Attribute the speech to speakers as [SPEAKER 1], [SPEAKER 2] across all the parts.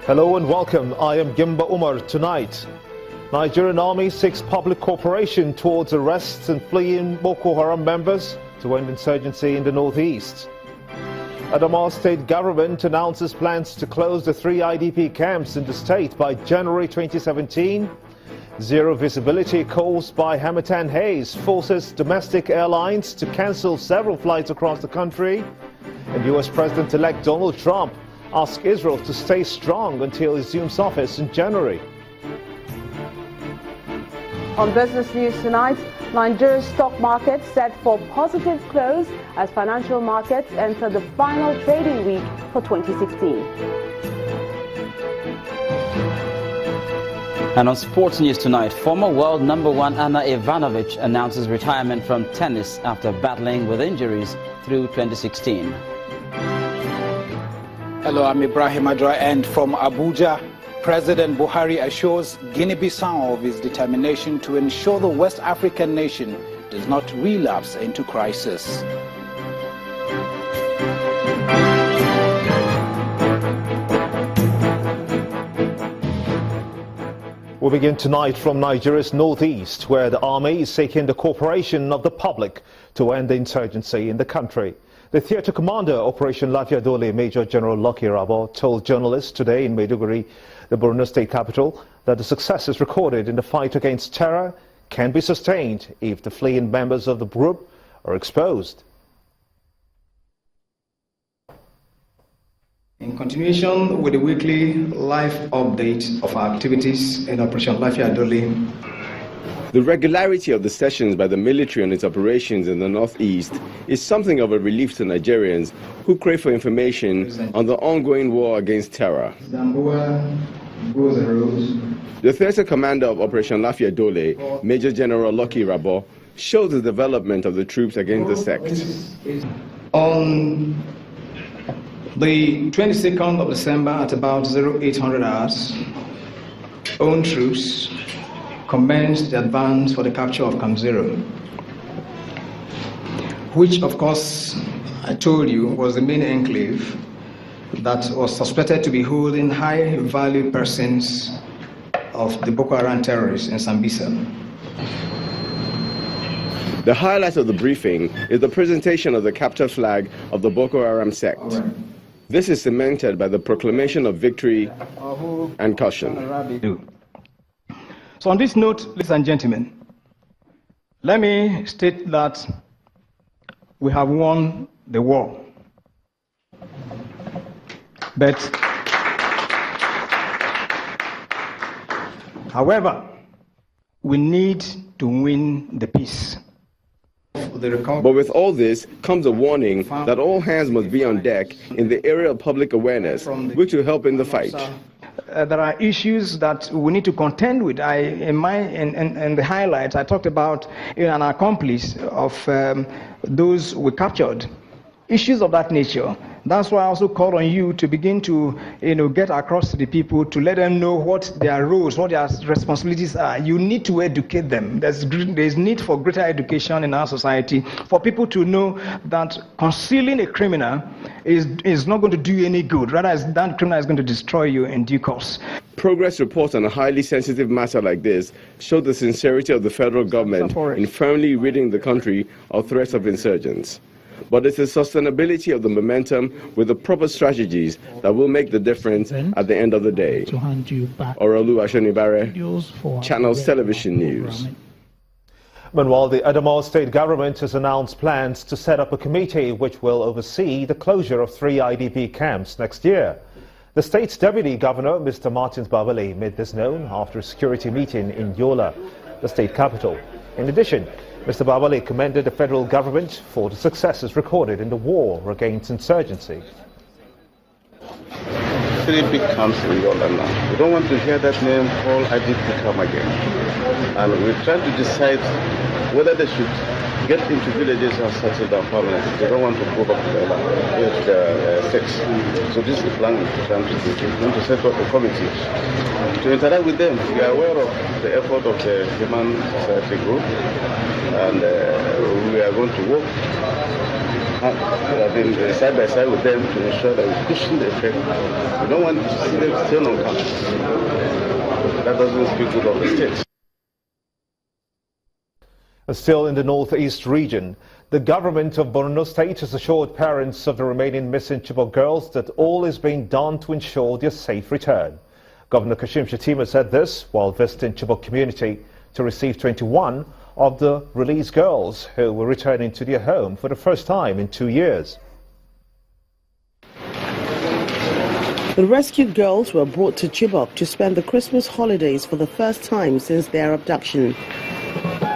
[SPEAKER 1] Hello and welcome. I am Gimba Umar. Tonight, Nigerian Army seeks public cooperation towards arrests and fleeing Boko Haram members to end insurgency in the northeast. Adamawa state government announces plans to close the 3 IDP camps in the state by January 2017. Zero visibility caused by Hamilton haze forces domestic airlines to cancel several flights across the country. And US President-elect Donald Trump asks Israel to stay strong until he assumes office in January.
[SPEAKER 2] On business news tonight, Nigeria's stock market set for positive close as financial markets enter the final trading week for 2016.
[SPEAKER 3] And on sports news tonight, former world #1 Ana Ivanovic announces retirement from tennis after battling with injuries through 2016.
[SPEAKER 4] Hello, I'm Ibrahim Adra, and from Abuja, President Buhari assures Guinea-Bissau of his determination to ensure the West African nation does not relapse into crisis.
[SPEAKER 1] We begin tonight from Nigeria's northeast, where the army is seeking the cooperation of the public to end the insurgency in the country. The theatre commander, Operation Lafia II, Major General Lekki-Epe, told journalists today in Maiduguri, the Borno state capital, that the successes recorded in the fight against terror can be sustained if the fleeing members of the group are exposed.
[SPEAKER 5] In continuation with the weekly live update of our activities in Operation Lafia II.
[SPEAKER 6] The regularity of the sessions by the military on its operations in the northeast is something of a relief to Nigerians who crave for information on the ongoing war against terror. The theatre commander of Operation Lafia II, Major General Lekki-Epe, showed the development of the troops against the sect.
[SPEAKER 5] On the 22nd of December at about 0800 hours, own troops commenced the advance for the capture of Camp Zero, which of course I told you was the main enclave that was suspected to be holding high value persons of the Boko Haram terrorists in Sambisa.
[SPEAKER 6] The highlight of the briefing is the presentation of the captured flag of the Boko Haram sect. This is cemented by the proclamation of victory and caution.
[SPEAKER 5] So on this note, ladies and gentlemen, let me state that we have won the war. But, however, we need to win the peace.
[SPEAKER 6] But with all this comes a warning that all hands must be on deck in the area of public awareness, which will help in the fight.
[SPEAKER 5] There are issues that we need to contend with. In the highlights, I talked about an accomplice of those we captured. Issues of that nature. That's why I also call on you to begin to get across to the people, to let them know what their roles, what their responsibilities are. You need to educate them. There's need for greater education in our society, for people to know that concealing a criminal is not going to do you any good. Rather, that criminal is going to destroy you in due course.
[SPEAKER 6] Progress reports on a highly sensitive matter like this show the sincerity of the federal government in firmly ridding the country of threats of insurgents. But it's the sustainability of the momentum with the proper strategies that will make the difference at the end of the day. Oralu Ashonibare, Channels Television News.
[SPEAKER 1] Meanwhile, the Adamawa state government has announced plans to set up a committee which will oversee the closure of 3 IDP camps next year. The state's deputy governor, Mr. Martins Babale, made this known after a security meeting in Yola, the state capital. In addition, Mr. Babale commended the federal government for the successes recorded in the war against insurgency.
[SPEAKER 7] 3 big camps in Yola now. We don't want to hear that name called IDP come again. And we're trying to decide whether they should get into villages and settle down permanently. They don't want to go back to the states. So this is the plan we're trying to do. We're going to set up a committee to interact with them. We are aware of the effort of the Human Society Group, and we are going to work I've been side by side with them to ensure that we're pushing the effect. We don't want to see them still on campus. That doesn't speak good of the state.
[SPEAKER 1] Still in the northeast region, the government of Borno State has assured parents of the remaining missing Chibok girls that all is being done to ensure their safe return. Governor Kashim Shettima said this while visiting Chibok community to receive 21 of the released girls who were returning to their home for the first time in 2 years.
[SPEAKER 8] The rescued girls were brought to Chibok to spend the Christmas holidays for the first time since their abduction.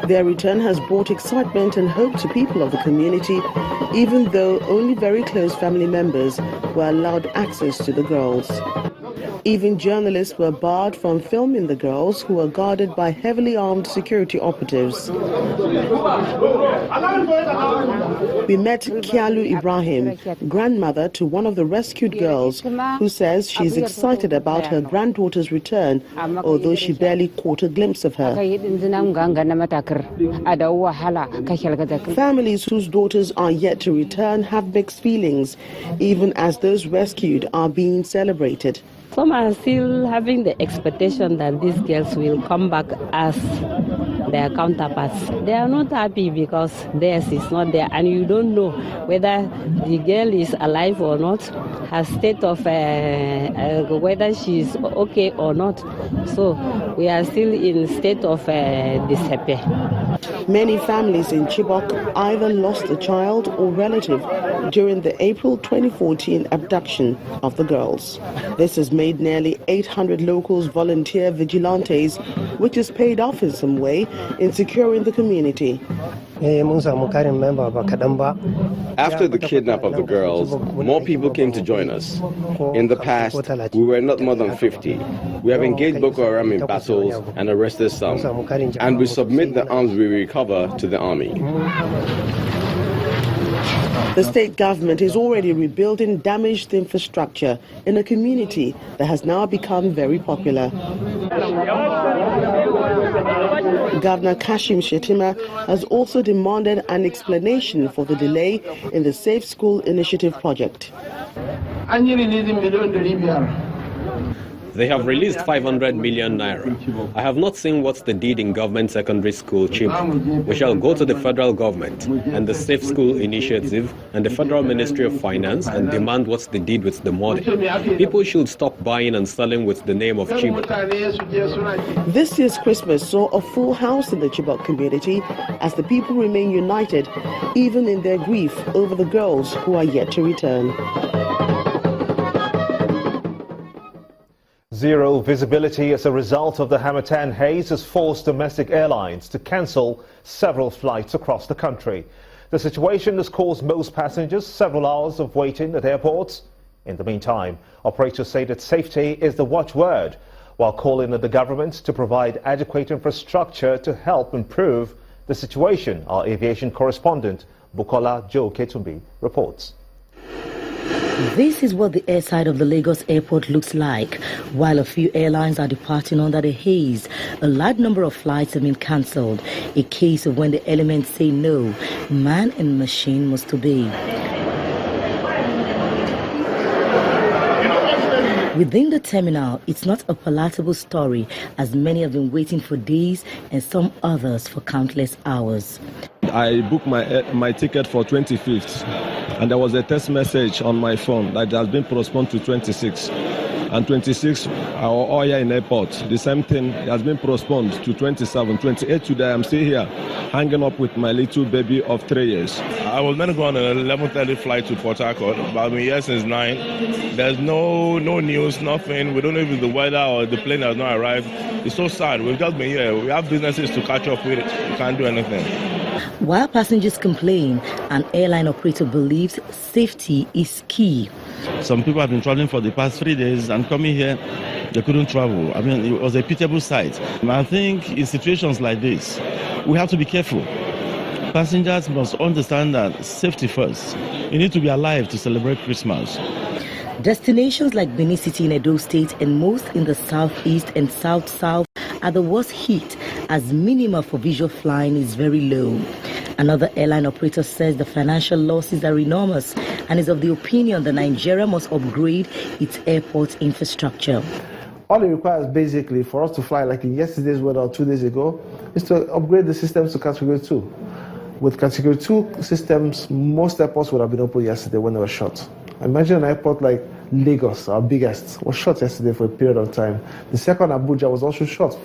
[SPEAKER 8] Their return has brought excitement and hope to people of the community, even though only very close family members were allowed access to the girls. Even journalists were barred from filming the girls, who were guarded by heavily armed security operatives. We met Kialu Ibrahim, grandmother to one of the rescued girls, who says she's excited about her granddaughter's return, although she barely caught a glimpse of her. Families whose daughters are yet to return have mixed feelings, even as those rescued are being celebrated.
[SPEAKER 9] Some are still having the expectation that these girls will come back as their counterparts. They are not happy because theirs is not there, and you don't know whether the girl is alive or not, her state of whether she is okay or not. So we are still in state of despair.
[SPEAKER 8] Many families in Chibok either lost a child or relative during the April 2014 abduction of the girls. This has made nearly 800 locals volunteer vigilantes, which is paid off in some way in securing the community.
[SPEAKER 6] After the kidnap of the girls, more people came to join us. In the past, we were not more than 50. We have engaged Boko Haram in battles and arrested some, and we submit the arms we recover to the army.
[SPEAKER 8] The state government is already rebuilding damaged infrastructure in a community that has now become very popular. Governor Kashim Shettima has also demanded an explanation for the delay in the Safe School Initiative project.
[SPEAKER 10] They have released 500 million naira. I have not seen what's the deed in government secondary school Chibok. We shall go to the federal government and the Safe School Initiative and the Federal Ministry of Finance and demand what's the deed with the money. People should stop buying and selling with the name of Chibok.
[SPEAKER 8] This year's Christmas saw a full house in the Chibok community as the people remain united, even in their grief over the girls who are yet to return.
[SPEAKER 1] Zero visibility as a result of the Harmattan haze has forced domestic airlines to cancel several flights across the country. The situation has caused most passengers several hours of waiting at airports. In the meantime, operators say that safety is the watchword, while calling on the government to provide adequate infrastructure to help improve the situation. Our aviation correspondent, Bukola Joe Ketumbi, reports.
[SPEAKER 11] This is what the airside of the Lagos airport looks like. While a few airlines are departing under the haze, a large number of flights have been cancelled. A case of when the elements say no, man and machine must obey. Within the terminal, it's not a palatable story, as many have been waiting for days and some others for countless hours.
[SPEAKER 12] I booked my ticket for 25th, and there was a text message on my phone that has been postponed to 26th. And 26th, our Oya in airport, the same thing has been postponed to 27. 28 today, I'm still here, hanging up with my little baby of 3 years.
[SPEAKER 13] I was meant to go on an 11:30 flight to Port Harcourt, but I've been here since 9. There's no news, nothing. We don't know if the weather or the plane has not arrived. It's so sad. We've just been here. We have businesses to catch up with. We can't do anything.
[SPEAKER 11] While passengers complain, an airline operator believes safety is key.
[SPEAKER 14] Some people have been traveling for the past 3 days and coming here, they couldn't travel. I mean, it was a pitiable sight. I think in situations like this, we have to be careful. Passengers must understand that safety first. You need to be alive to celebrate Christmas.
[SPEAKER 11] Destinations like Benin City in Edo State and most in the southeast and south-south are the worst hit, as minima for visual flying is very low. Another airline operator says the financial losses are enormous and is of the opinion that Nigeria must upgrade its airport infrastructure.
[SPEAKER 15] All it requires basically for us to fly like in yesterday's weather or 2 days ago is to upgrade the systems to Category 2. With Category 2 systems, most airports would have been open yesterday when they were shut. Imagine an airport like Lagos, our biggest, was shut yesterday for a period of time. The second, Abuja, was also shut.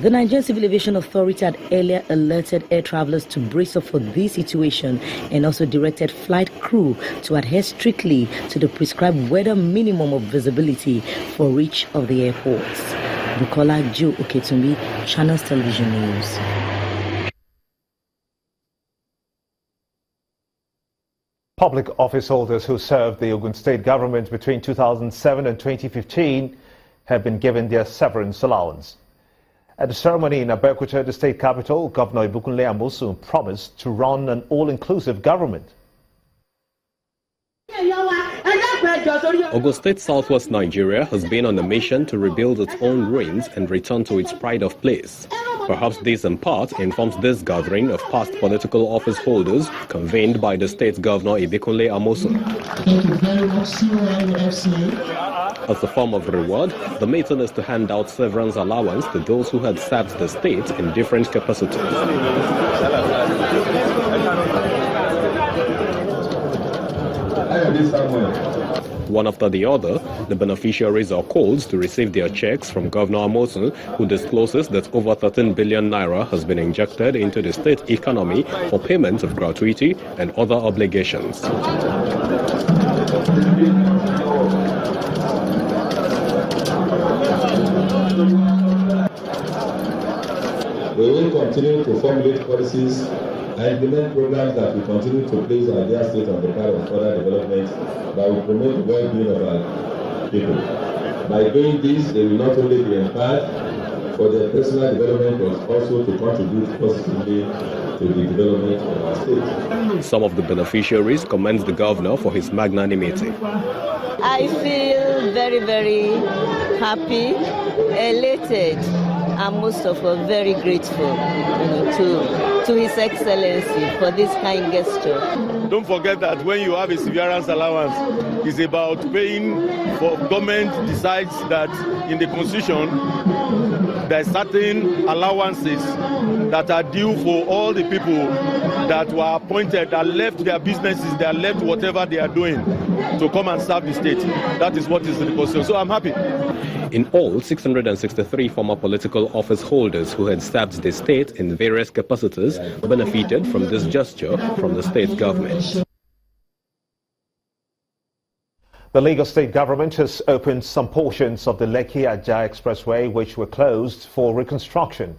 [SPEAKER 11] The Nigerian Civil Aviation Authority had earlier alerted air travelers to brace up for this situation and also directed flight crew to adhere strictly to the prescribed weather minimum of visibility for each of the airports. Bukola Jo Oketumi, Channels Television News.
[SPEAKER 1] Public office holders who served the Ogun State government between 2007 and 2015 have been given their severance allowance. At the ceremony in Abeokuta, the state capital, Governor Ibukunle Amosun promised to run an all-inclusive government.
[SPEAKER 10] Ogun State, southwest Nigeria, has been on a mission to rebuild its own ruins and return to its pride of place. Perhaps this in part informs this gathering of past political office holders convened by the state's Governor Ibukunle Amosun.
[SPEAKER 16] Thank you very much,
[SPEAKER 10] As a form of reward, the meeting is to hand out severance allowance to those who had served the state in different capacities. One after the other, the beneficiaries are called to receive their checks from Governor Amosun, who discloses that over 13 billion naira has been injected into the state economy for payment of gratuity and other obligations.
[SPEAKER 16] We will continue to formulate policies and implement programs that will continue to place our dear state on the path of further development that will promote the well-being of our people. By doing this, they will not only be empowered for their personal development, but also to contribute positively to the development of our state.
[SPEAKER 10] Some of the beneficiaries commend the governor for his magnanimity.
[SPEAKER 17] I feel very, very happy, elated, and most of all very grateful to His Excellency for this kind gesture.
[SPEAKER 13] Don't forget that when you have a severance allowance, it's about paying for government decides that in the constitution there are certain allowances that are due for all the people that were appointed, that left their businesses, that left whatever they are doing to come and serve the state. That is what is in the constitution. So I'm happy.
[SPEAKER 10] In all, 663 former political office holders who had served the state in various capacities benefited from this gesture from the state government.
[SPEAKER 1] The Lagos state government has opened some portions of the Lekki-Epe Expressway which were closed for reconstruction.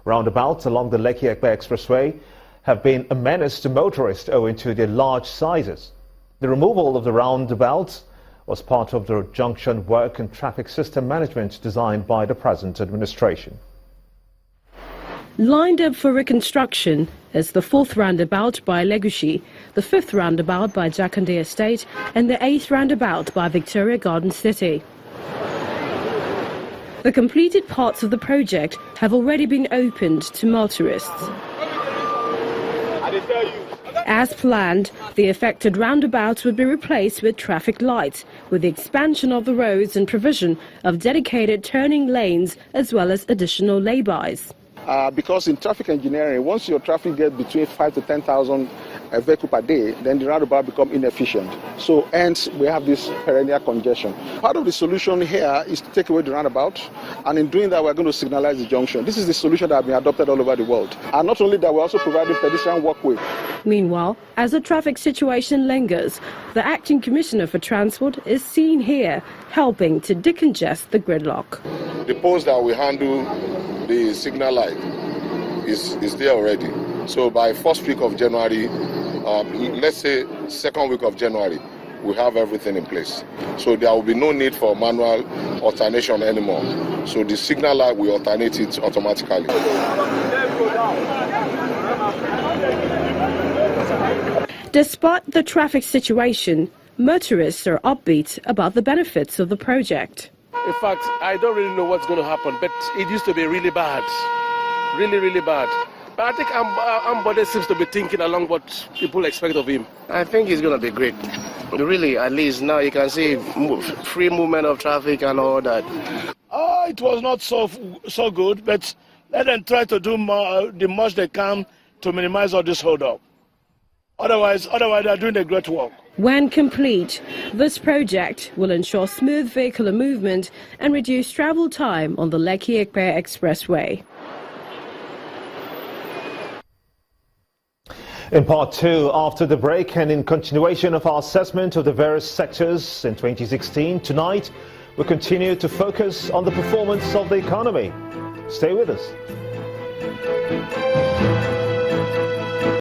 [SPEAKER 1] Roundabouts along the Lekki-Epe Expressway have been a menace to motorists owing to their large sizes. The removal of the roundabouts was part of the junction work and traffic system management designed by the present administration.
[SPEAKER 18] Lined up for reconstruction is the 4th roundabout by Legushi, the 5th roundabout by Jakande Estate and the 8th roundabout by Victoria Garden City. The completed parts of the project have already been opened to motorists. As planned, the affected roundabouts would be replaced with traffic lights, with the expansion of the roads and provision of dedicated turning lanes as well as additional laybys.
[SPEAKER 19] Because in traffic engineering, once your traffic gets between 5 to 10,000 vehicles per day, then the roundabout becomes inefficient. So hence we have this perennial congestion. Part of the solution here is to take away the roundabout, and in doing that we're going to signalize the junction. This is the solution that has been adopted all over the world. And not only that, we're also providing pedestrian walkway.
[SPEAKER 18] Meanwhile, as the traffic situation lingers, the Acting Commissioner for Transport is seen here helping to decongest the gridlock.
[SPEAKER 20] The post that we handle the signal light is there already. So by first week of January, let's say second week of January, we have everything in place. So there will be no need for manual alternation anymore. So the signal light will alternate it automatically.
[SPEAKER 18] Despite the traffic situation, motorists are upbeat about the benefits of the project.
[SPEAKER 21] In fact, I don't really know what's going to happen, but it used to be really bad. Really, really bad. But I think Ambode seems to be thinking along what people expect of him.
[SPEAKER 22] I think it's going to be great. Really, at least now you can see free movement of traffic and all that.
[SPEAKER 23] It was not so good, but let them try to do the most they can to minimize all this hold-up. Otherwise, they're doing a great work.
[SPEAKER 18] When complete, this project will ensure smooth vehicular movement and reduce travel time on the Lekki-Epe Expressway.
[SPEAKER 1] In part two, after the break and in continuation of our assessment of the various sectors in 2016, tonight we continue to focus on the performance of the economy. Stay with us.